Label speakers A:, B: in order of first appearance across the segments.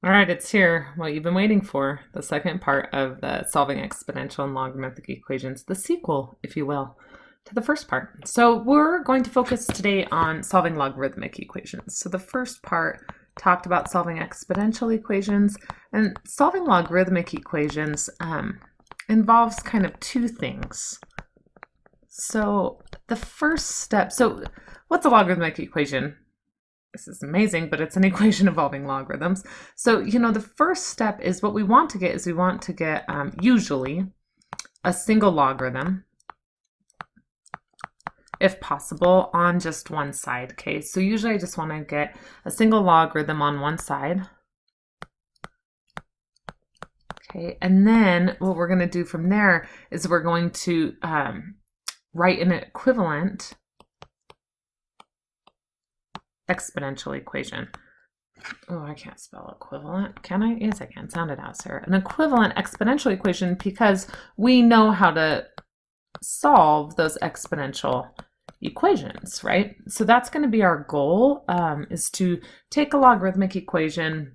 A: All right, it's here. What you've been waiting for, the second part of the solving exponential and logarithmic equations, the sequel, if you will, to the first part. So we're going to focus today on solving logarithmic equations. So the first part talked about solving exponential equations, and solving logarithmic equations involves kind of two things. So the first step, so what's a logarithmic equation? This is amazing, but it's an equation involving logarithms. So, the first step is what we want to get usually a single logarithm, if possible, on just one side. Okay, so usually I just want to get a single logarithm on one side. Okay, and then what we're going to do from there is we're going to write an equivalent exponential equation. Oh, I can't spell equivalent. Can I? Yes, I can. Sound it out, Sarah. An equivalent exponential equation, because we know how to solve those exponential equations, right? So that's going to be our goal, is to take a logarithmic equation,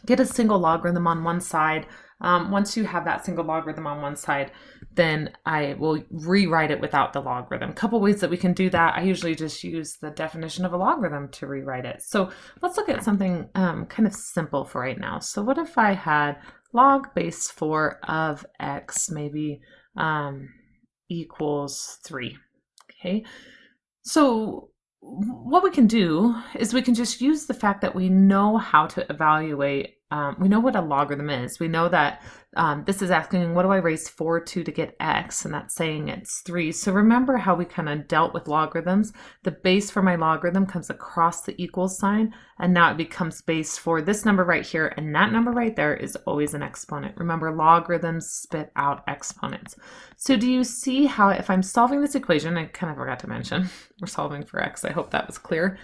A: get a single logarithm on one side. Once you have that single logarithm on one side, then I will rewrite it without the logarithm. A couple ways that we can do that. I usually just use the definition of a logarithm to rewrite it. So let's look at something kind of simple for right now. So what if I had log base 4 of x maybe equals 3? Okay, so what we can do is we can just use the fact that we know how to evaluate, we know what a logarithm is. We know that this is asking, what do I raise 4 to get x? And that's saying it's 3. So remember how we kind of dealt with logarithms. The base for my logarithm comes across the equals sign, and now it becomes base for this number right here, and that number right there is always an exponent. Remember, logarithms spit out exponents. So do you see how if I'm solving this equation, I kind of forgot to mention, we're solving for x. I hope that was clear.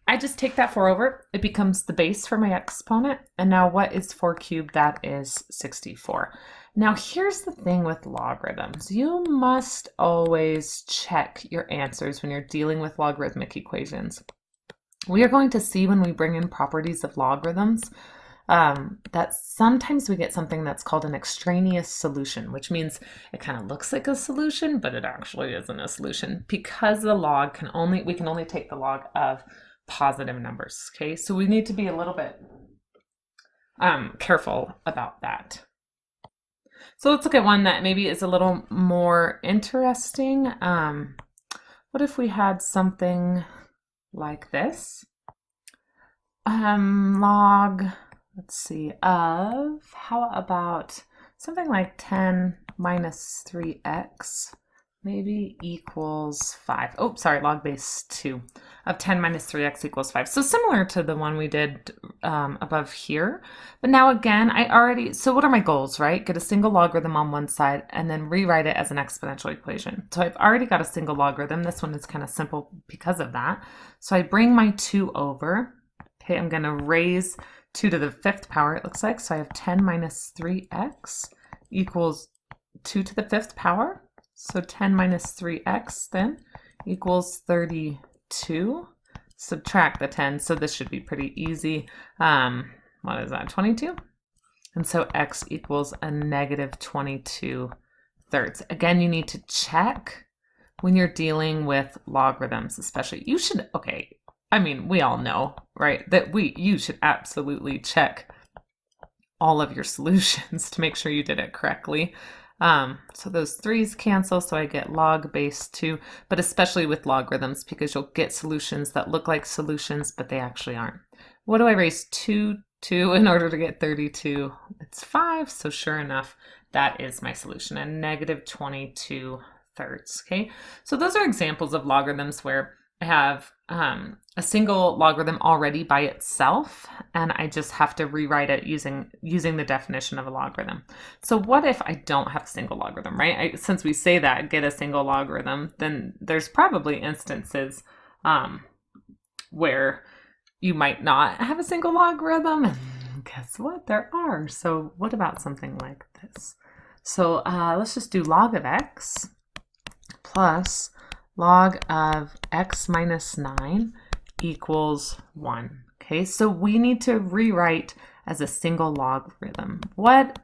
A: I just take that 4 over, it becomes the base for my exponent, and now what is 4 cubed? That is 64. Now here's the thing with logarithms. You must always check your answers when you're dealing with logarithmic equations. We are going to see when we bring in properties of logarithms that sometimes we get something that's called an extraneous solution, which means it kind of looks like a solution, but it actually isn't a solution, because the log we can only take the log of positive numbers. Okay, so we need to be a little bit careful about that. So let's look at one that maybe is a little more interesting. What if we had something like this? Log, let's see, of, how about something like 10 minus 3x maybe equals 5. Oh, sorry, log base 2 of 10 minus 3x equals 5. So similar to the one we did above here. But now again, so what are my goals, right? Get a single logarithm on one side and then rewrite it as an exponential equation. So I've already got a single logarithm. This one is kind of simple because of that. So I bring my 2 over. Okay, I'm going to raise 2 to the 5th power, it looks like. So I have 10 minus 3x equals 2 to the 5th power. So 10 minus 3x then equals 32. Subtract the 10, so this should be pretty easy. What is that, 22? And so x equals a negative 22 thirds. Again, you need to check when you're dealing with logarithms, especially. We all know, right, that you should absolutely check all of your solutions to make sure you did it correctly. So those 3's cancel, so I get log base 2, but especially with logarithms, because you'll get solutions that look like solutions, but they actually aren't. What do I raise 2 to in order to get 32? It's 5, so sure enough, that is my solution, a negative 22 thirds, okay? So those are examples of logarithms where I have a single logarithm already by itself, and I just have to rewrite it using the definition of a logarithm. So what if I don't have a single logarithm, right? Since we say that, get a single logarithm, then there's probably instances where you might not have a single logarithm, and guess what? There are. So what about something like this? So let's just do log of x plus log of x minus 9 equals 1. Okay, so we need to rewrite as a single logarithm. What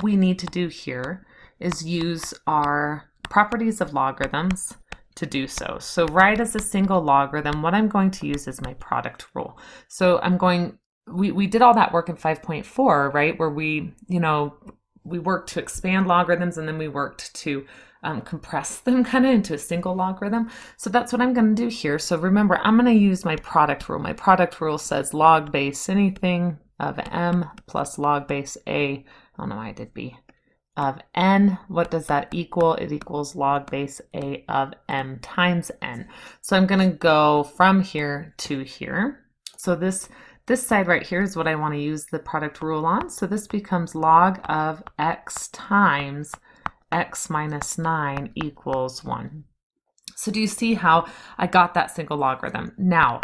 A: we need to do here is use our properties of logarithms to do so. So write as a single logarithm, what I'm going to use is my product rule. So we did all that work in 5.4, right? Where we worked to expand logarithms and then we worked to compress them kind of into a single logarithm. So that's what I'm going to do here. So remember, I'm going to use my product rule. My product rule says log base anything of m plus log base a, I don't know why I did b, of n. What does that equal? It equals log base a of m times n. So I'm going to go from here to here. So this side right here is what I want to use the product rule on. So this becomes log of x times x minus 9 equals 1. So do you see how I got that single logarithm? Now,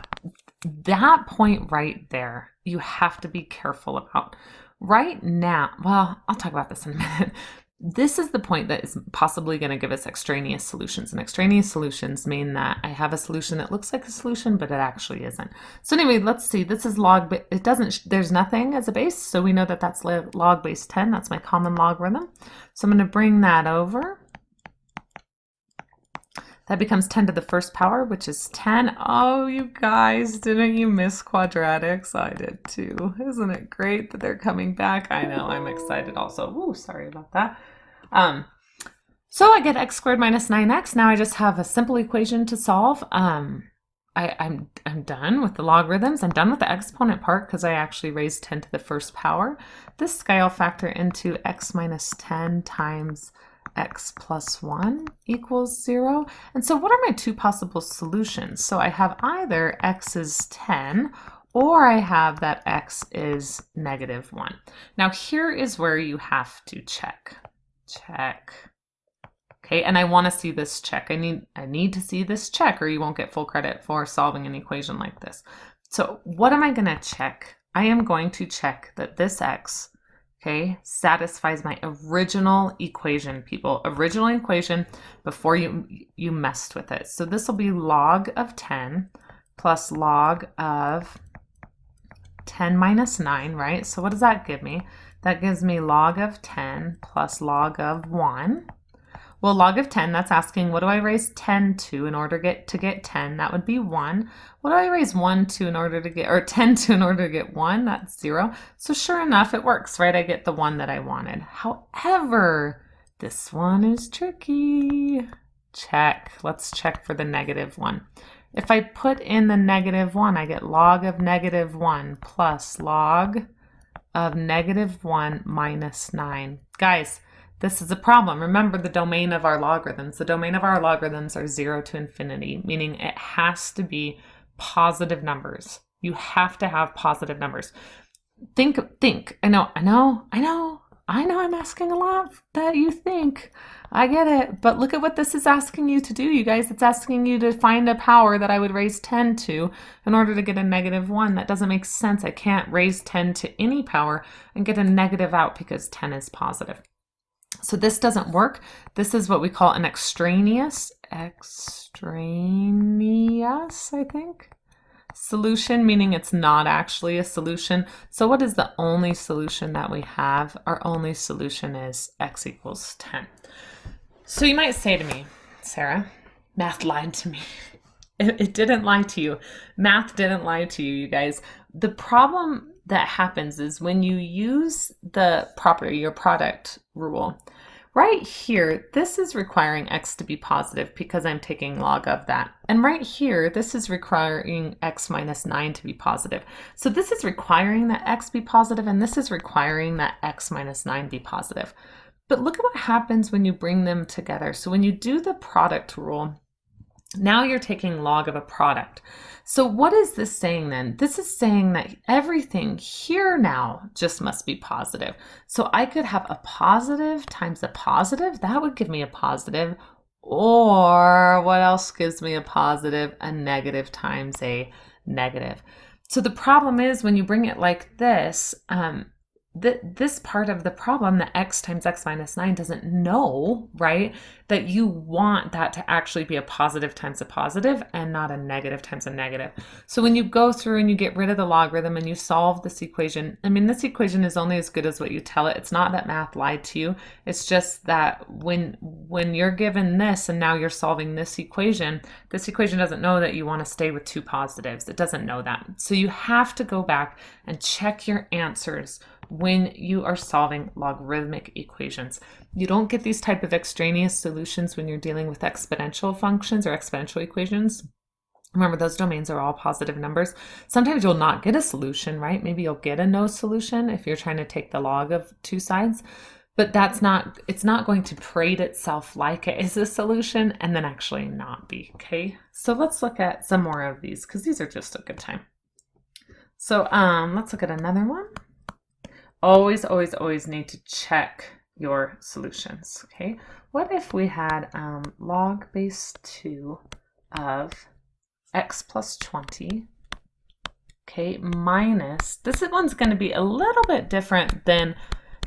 A: that point right there, you have to be careful about. Right now, well, I'll talk about this in a minute. This is the point that is possibly going to give us extraneous solutions. And extraneous solutions mean that I have a solution that looks like a solution, but it actually isn't. So anyway, let's see. This is log, but it doesn't, there's nothing as a base. So we know that that's log base 10. That's my common logarithm. So I'm going to bring that over. That becomes 10 to the first power, which is 10. Oh, you guys, didn't you miss quadratics? I did too. Isn't it great that they're coming back? I know, I'm excited also. Ooh, sorry about that. So I get x squared minus 9x. Now I just have a simple equation to solve. I'm done with the logarithms. I'm done with the exponent part because I actually raised 10 to the first power. This guy will factor into x minus 10 times x plus 1 equals 0. And so what are my two possible solutions? So I have either x is 10 or I have that x is negative 1. Now here is where you have to check. Okay, and I want to see this check. I need to see this check or you won't get full credit for solving an equation like this. So what am I going to check? I am going to check that this x, okay, satisfies my original equation, people. Original equation before you messed with it. So this will be log of 10 plus log of 10 minus 9, right? So what does that give me? That gives me log of 10 plus log of 1. Well, log of 10, that's asking what do I raise 10 to in order to get 10? That would be 1. What do I raise 1 to in order to get, or 10 to in order to get 1? That's 0. So sure enough, it works, right? I get the one that I wanted. However, this one is tricky. Check. Let's check for the negative 1. If I put in the negative 1, I get log of negative 1 plus log of negative 1 minus 9. Guys, this is a problem. Remember the domain of our logarithms. The domain of our logarithms are 0 to infinity, meaning it has to be positive numbers. You have to have positive numbers. Think. I know I'm asking a lot that you think. I get it. But look at what this is asking you to do, you guys. It's asking you to find a power that I would raise 10 to in order to get a negative 1. That doesn't make sense. I can't raise 10 to any power and get a negative out because 10 is positive. So this doesn't work. This is what we call an extraneous, I think, solution, meaning it's not actually a solution. So what is the only solution that we have? Our only solution is x equals 10. So you might say to me, Sarah, math lied to me. It didn't lie to you. Math didn't lie to you, you guys. The problem that happens is when you use the property, your product rule, right here, this is requiring x to be positive because I'm taking log of that. And right here, this is requiring x minus 9 to be positive. So this is requiring that x be positive, and this is requiring that x minus 9 be positive. But look at what happens when you bring them together. So when you do the product rule, now you're taking log of a product. So what is this saying then? This is saying that everything here now just must be positive. So I could have a positive times a positive. That would give me a positive. Or what else gives me a positive? A negative times a negative. So the problem is when you bring it like this, this part of the problem, the x times x minus 9 doesn't know, right? that you want that to actually be a positive times a positive and not a negative times a negative. So when you go through and you get rid of the logarithm and you solve this equation, I mean, this equation is only as good as what you tell it. It's not that math lied to you. It's just that when you're given this and now you're solving this equation doesn't know that you want to stay with two positives. It doesn't know that. So you have to go back and check your answers when you are solving logarithmic equations. You don't get these type of extraneous solutions when you're dealing with exponential functions or exponential equations. Remember, those domains are all positive numbers. Sometimes you'll not get a solution, right? Maybe you'll get a no solution if you're trying to take the log of two sides, but it's not going to parade itself like it is a solution and then actually not be, okay? So let's look at some more of these because these are just a good time. So let's look at another one. Always, always, always need to check your solutions, okay? What if we had log base 2 of x plus 20, okay, minus, this one's going to be a little bit different than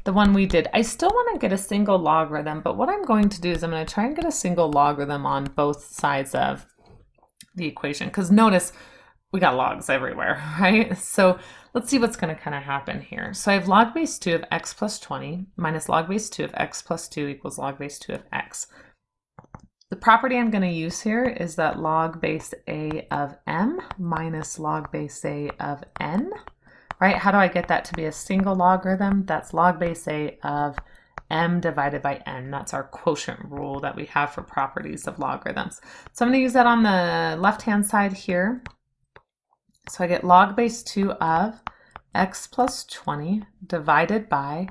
A: the one we did. I still want to get a single logarithm, but what I'm going to do is I'm going to try and get a single logarithm on both sides of the equation, because notice we got logs everywhere, right? So let's see what's going to kind of happen here. So I have log base 2 of x plus 20 minus log base 2 of x plus 2 equals log base 2 of x. The property I'm going to use here is that log base a of m minus log base a of n, right? How do I get that to be a single logarithm? That's log base a of m divided by n. That's our quotient rule that we have for properties of logarithms. So I'm going to use that on the left-hand side here. So I get log base 2 of x plus 20 divided by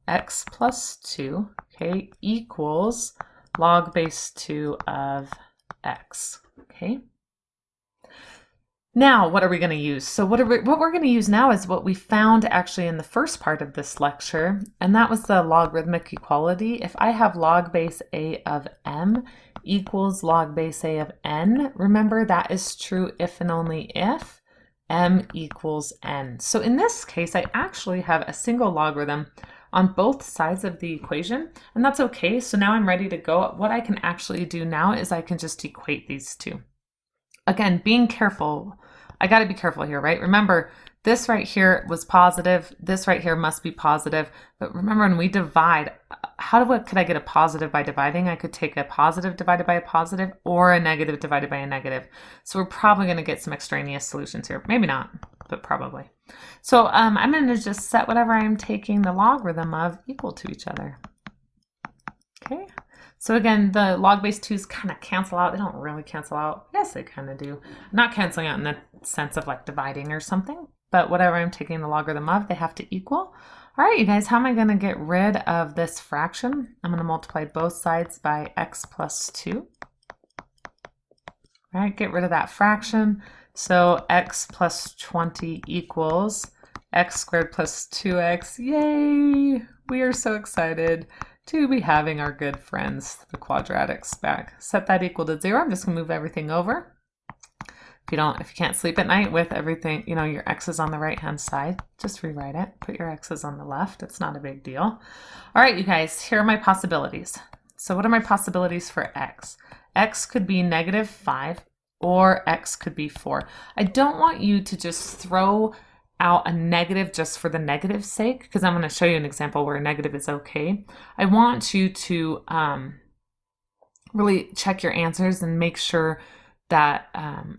A: x plus 2, okay, equals log base 2 of x, okay? Now, what are we going to use? So what we're going to use now is what we found actually in the first part of this lecture, and that was the logarithmic equality. If I have log base a of m equals log base a of n, remember that is true if and only if m equals n. So in this case, I actually have a single logarithm on both sides of the equation, and that's okay. So now I'm ready to go. What I can actually do now is I can just equate these two. Again, being careful. I got to be careful here, right? Remember, this right here was positive. This right here must be positive. But remember, when we divide, could I get a positive by dividing? I could take a positive divided by a positive or a negative divided by a negative. So we're probably going to get some extraneous solutions here. Maybe not, but probably. So I'm going to just set whatever I'm taking the logarithm of equal to each other. Okay. So again, the log base 2's kind of cancel out. They don't really cancel out. Yes, they kind of do. Not canceling out in the sense of like dividing or something, but whatever I'm taking the logarithm of, they have to equal. All right, you guys, how am I going to get rid of this fraction? I'm going to multiply both sides by x plus 2. All right, get rid of that fraction. So x plus 20 equals x squared plus 2x. Yay! We are so excited to be having our good friends, the quadratics, back. Set that equal to 0. I'm just going to move everything over. If you can't sleep at night with everything, your x's on the right-hand side, just rewrite it. Put your x's on the left. It's not a big deal. All right, you guys, here are my possibilities. So what are my possibilities for x? X could be -5 or x could be 4. I don't want you to just throw out a negative just for the negative's sake, because I'm going to show you an example where a negative is okay. I want you to really check your answers and make sure that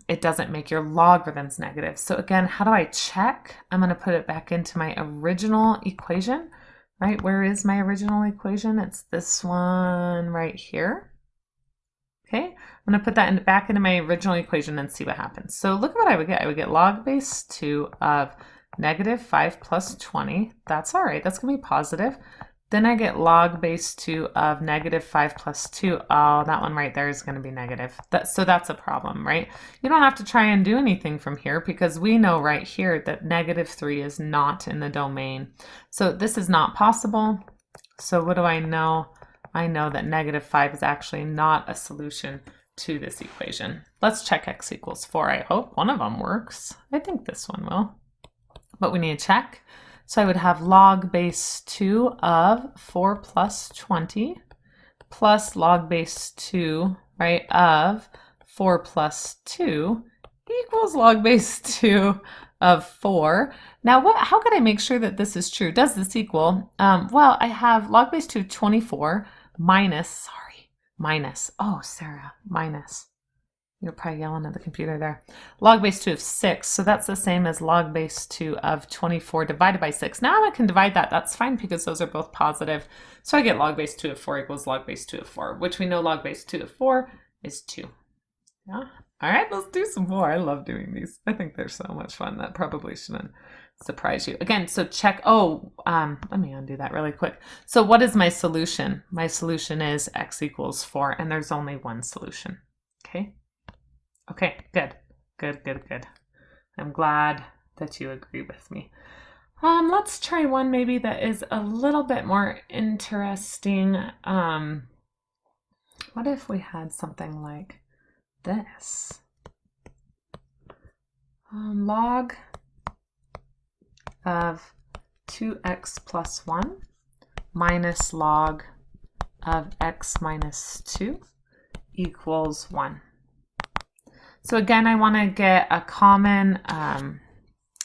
A: it doesn't make your logarithms negative. So again, how do I check? I'm going to put it back into my original equation, right? Where is my original equation? It's this one right here. Okay, I'm going to put that back into my original equation and see what happens. So look at what I would get. I would get log base 2 of -5 plus 20. That's all right. That's going to be positive. Then I get log base 2 of -5 plus 2. Oh, that one right there is going to be negative. So that's a problem, right? You don't have to try and do anything from here because we know right here that -3 is not in the domain. So this is not possible. So what do I know? I know that -5 is actually not a solution to this equation. Let's check x equals 4. I hope one of them works. I think this one will. But we need to check. So I would have log base 2 of 4 plus 20 plus log base 2, right, of 4 plus 2 equals log base 2 of 4. Now, how can I make sure that this is true? Does this equal? Well, I have log base 2 of 24 minus, oh, Sarah, minus. You're probably yelling at the computer there. Log base 2 of 6, so that's the same as log base 2 of 24 divided by 6. Now I can divide that. That's fine because those are both positive. So I get log base 2 of 4 equals log base 2 of 4, which we know log base 2 of 4 is 2. Yeah. All right, let's do some more. I love doing these. I think they're so much fun. That probably shouldn't surprise you. Again, so check, let me undo that really quick. So what is my solution? My solution is x equals 4, and there's only one solution. Okay. Okay, good. I'm glad that you agree with me. Let's try one maybe that is a little bit more interesting. What if we had something like this? Log of 2x plus 1 minus log of x minus 2 equals 1. So again, I want to get a common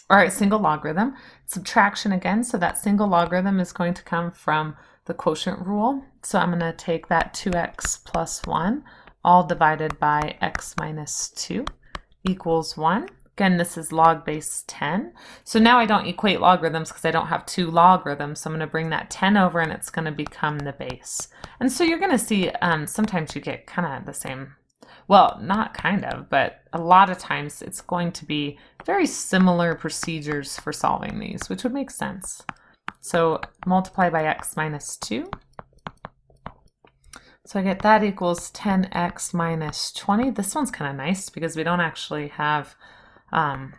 A: or a single logarithm. Subtraction again, so that single logarithm is going to come from the quotient rule. So I'm going to take that 2x plus 1 all divided by x minus 2 equals 1. Again, this is log base 10. So now I don't equate logarithms because I don't have two logarithms. So I'm going to bring that 10 over and it's going to become the base. And so you're going to see sometimes you get kind of the same. Well, not kind of, but a lot of times it's going to be very similar procedures for solving these, which would make sense. So multiply by x minus 2. So I get that equals 10x minus 20. This one's kind of nice because we don't actually have, why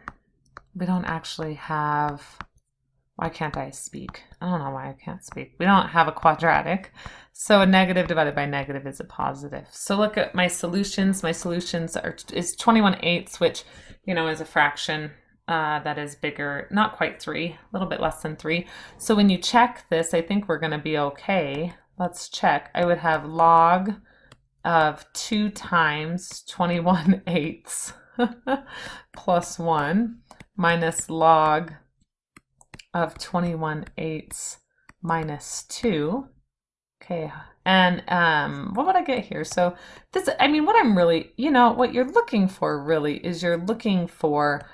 A: can't I speak? I don't know why I can't speak. We don't have a quadratic. So a negative divided by negative is a positive. So look at my solutions. My solutions is 21/8, which, is a fraction that is bigger, not quite 3, a little bit less than 3. So when you check this, I think we're going to be okay. Let's check. I would have log of 2 times 21/8 plus 1 minus log of 21/8 minus 2. Okay, and what would I get here? So this, what I'm really, what you're looking for really is you're looking for,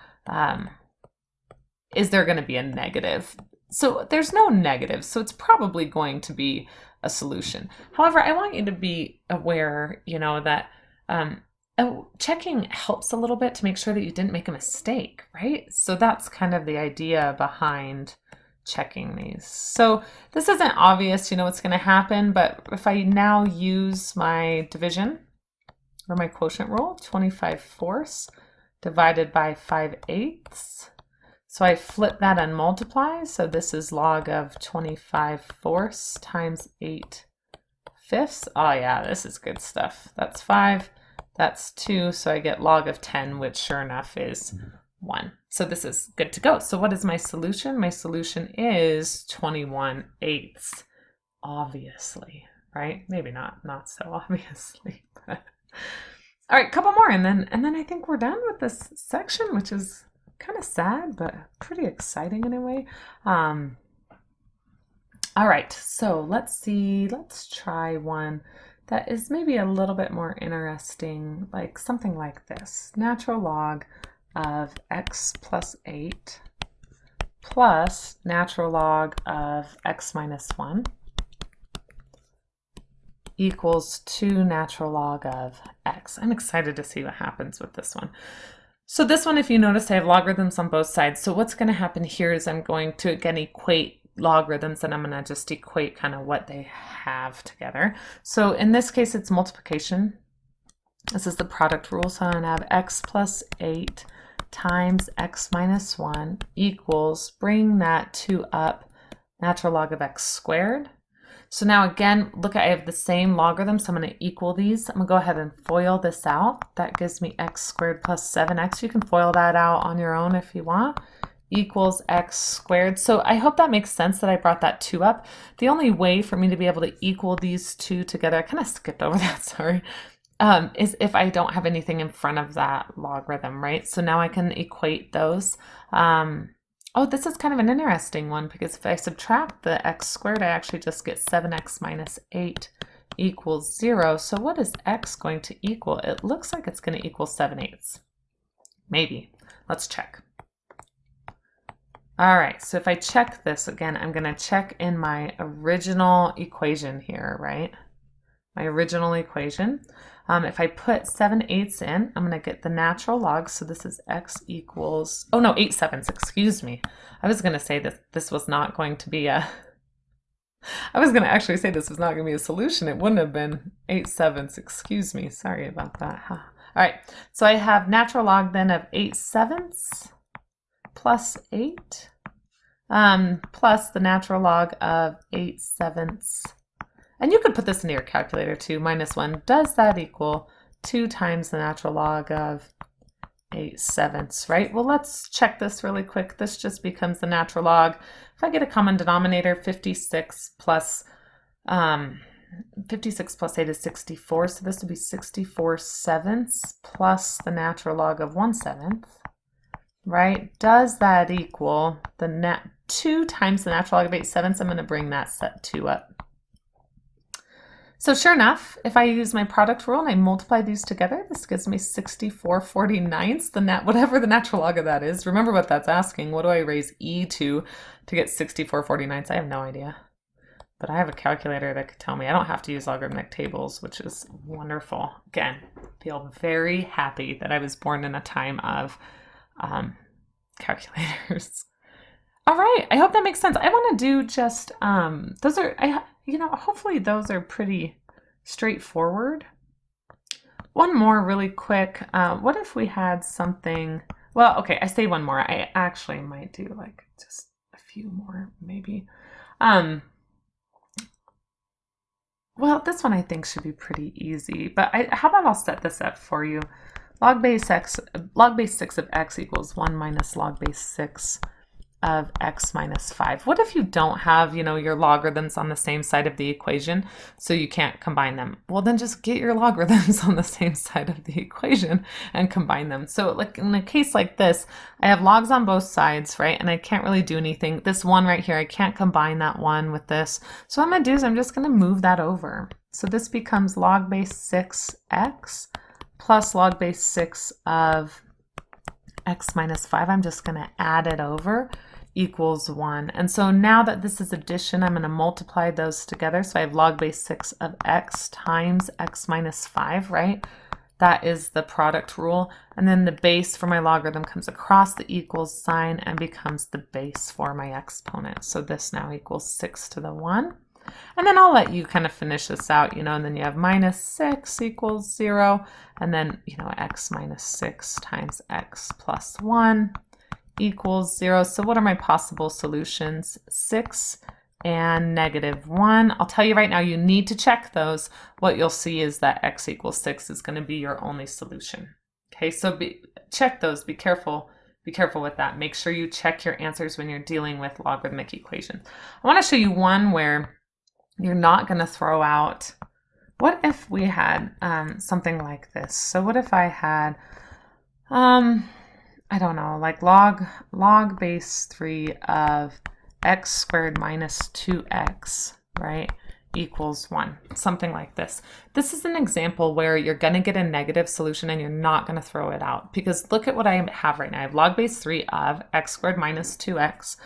A: is there going to be a negative? So there's no negative, so it's probably going to be a solution. However, I want you to be aware, that checking helps a little bit to make sure that you didn't make a mistake, right? So that's kind of the idea behind checking these. So this isn't obvious, what's going to happen, but if I now use my division or my quotient rule, 25/4 divided by 5/8. So I flip that and multiply. So this is log of 25/4 times 8/5. Oh yeah, this is good stuff. That's 5, that's 2. So I get log of 10, which sure enough is 1. So this is good to go. So what is my solution? My solution is 21/8, obviously, right? Maybe not so obviously. But. All right, couple more, and then I think we're done with this section, which is kind of sad, but pretty exciting in a way. All right, so let's see. Let's try one that is maybe a little bit more interesting, like something like this. Natural log of x plus 8 plus natural log of x minus 1 equals 2 natural log of x. I'm excited to see what happens with this one. So this one, if you notice, I have logarithms on both sides. So what's going to happen here is I'm going to, again, equate logarithms, and I'm going to just equate kind of what they have together. So in this case, it's multiplication. This is the product rule. So I'm going to have x plus 8 times x minus 1 equals, bring that 2 up, natural log of x squared. So now again, look, I have the same logarithm, so I'm going to equal these. I'm going to go ahead and FOIL this out. That gives me x squared plus 7x. You can FOIL that out on your own if you want. equals x squared. So I hope that makes sense that I brought that 2 up. The only way for me to be able to equal these two together, I kind of skipped over that, sorry, is if I don't have anything in front of that logarithm, right? So now I can equate those. Oh, this is kind of an interesting one because if I subtract the x squared, I actually just get 7x minus 8 equals 0. So what is x going to equal? It looks like it's going to equal 7/8. Maybe. Let's check. All right, so if I check this again, I'm going to check in my original equation here, right? My original equation. If I put 7/8 in, I'm going to get the natural log. So this is x equals, oh no, 8/7, excuse me. I was going to say that this was not going to be a, I was going to actually say this was not going to be a solution. It wouldn't have been 8/7, excuse me. Sorry about that. All right, so I have natural log then of 8/7 plus 8 plus the natural log of 8/7. And you could put this into your calculator too, -1. Does that equal 2 times the natural log of 8/7, right? Well, let's check this really quick. This just becomes the natural log. If I get a common denominator, 56 plus 8 is 64. So this would be 64/7 plus the natural log of 1/7, right? Does that equal the 2 times the natural log of 8/7? I'm going to bring that set 2 up. So sure enough, if I use my product rule and I multiply these together, this gives me 64/49, whatever the natural log of that is. Remember what that's asking. What do I raise e to get 64/49? I have no idea. But I have a calculator that could tell me. I don't have to use logarithmic tables, which is wonderful. Again, feel very happy that I was born in a time of calculators. All right, I hope that makes sense. I want to do just, those are, hopefully those are pretty straightforward. One more really quick. What if we had something, well, okay, I say one more. I actually might do like just a few more maybe. Well, this one I think should be pretty easy, but how about I'll set this up for you. Log base 6 of x equals 1 minus log base 6 of x minus 5. What if you don't have, your logarithms on the same side of the equation, so you can't combine them? Well, then just get your logarithms on the same side of the equation and combine them. So like in a case like this, I have logs on both sides, right? And I can't really do anything. This one right here, I can't combine that one with this. So what I'm going to do is I'm just going to move that over. So this becomes log base 6x plus log base 6 of x minus 5. I'm just going to add it over, equals 1. And so now that this is addition, I'm going to multiply those together. So I have log base 6 of x times x minus 5, right? That is the product rule. And then the base for my logarithm comes across the equals sign and becomes the base for my exponent. So this now equals 6 to the 1. And then I'll let you kind of finish this out, and then you have minus 6 equals 0. And then, x minus 6 times x plus 1 equals 0. So what are my possible solutions? 6 and -1. I'll tell you right now, you need to check those. What you'll see is that x equals 6 is going to be your only solution. Okay, so check those. Be careful. Be careful with that. Make sure you check your answers when you're dealing with logarithmic equations. I want to show you one where you're not going to throw out. What if we had something like this? So what if I had, I don't know, like log base 3 of x squared minus 2x, right, equals 1, something like this. This is an example where you're going to get a negative solution and you're not going to throw it out, because look at what I have right now. I have log base 3 of x squared minus 2x.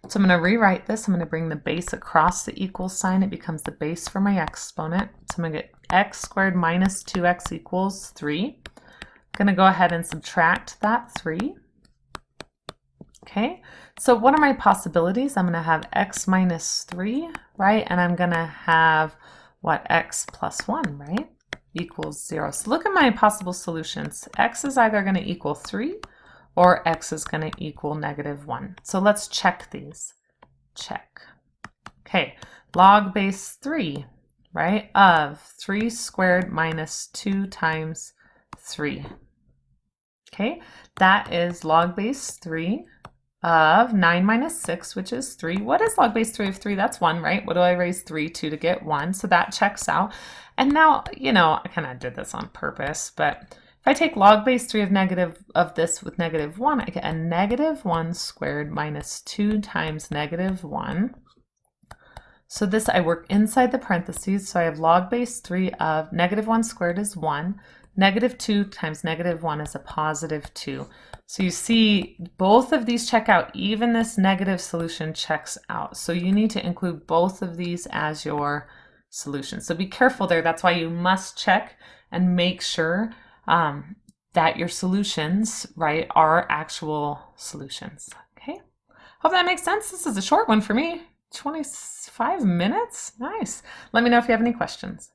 A: So I'm going to rewrite this. I'm going to bring the base across the equal sign. It becomes the base for my exponent. So I'm going to get x squared minus 2x equals 3. I'm going to go ahead and subtract that 3. Okay, so what are my possibilities? I'm going to have x minus 3, right? And I'm going to have, what, x plus 1, right? Equals 0. So look at my possible solutions. X is either going to equal 3 or x is going to equal -1. So let's check these. Check. Okay, log base 3, right, of 3 squared minus 2 times 3. Okay, that is log base 3 of 9 minus 6, which is 3. What is log base 3 of 3? That's 1, right? What do I raise 3 to get 1? So that checks out. And now, I kind of did this on purpose, but if I take log base 3 of this with negative 1, I get a negative 1 squared minus 2 times negative 1. So this, I work inside the parentheses, so I have log base 3 of negative 1 squared is 1. Negative 2 times negative 1 is a positive 2. So you see both of these check out, even this negative solution checks out. So you need to include both of these as your solution. So be careful there. That's why you must check and make sure that your solutions, right, are actual solutions. Okay, hope that makes sense. This is a short one for me. 25 minutes? Nice. Let me know if you have any questions.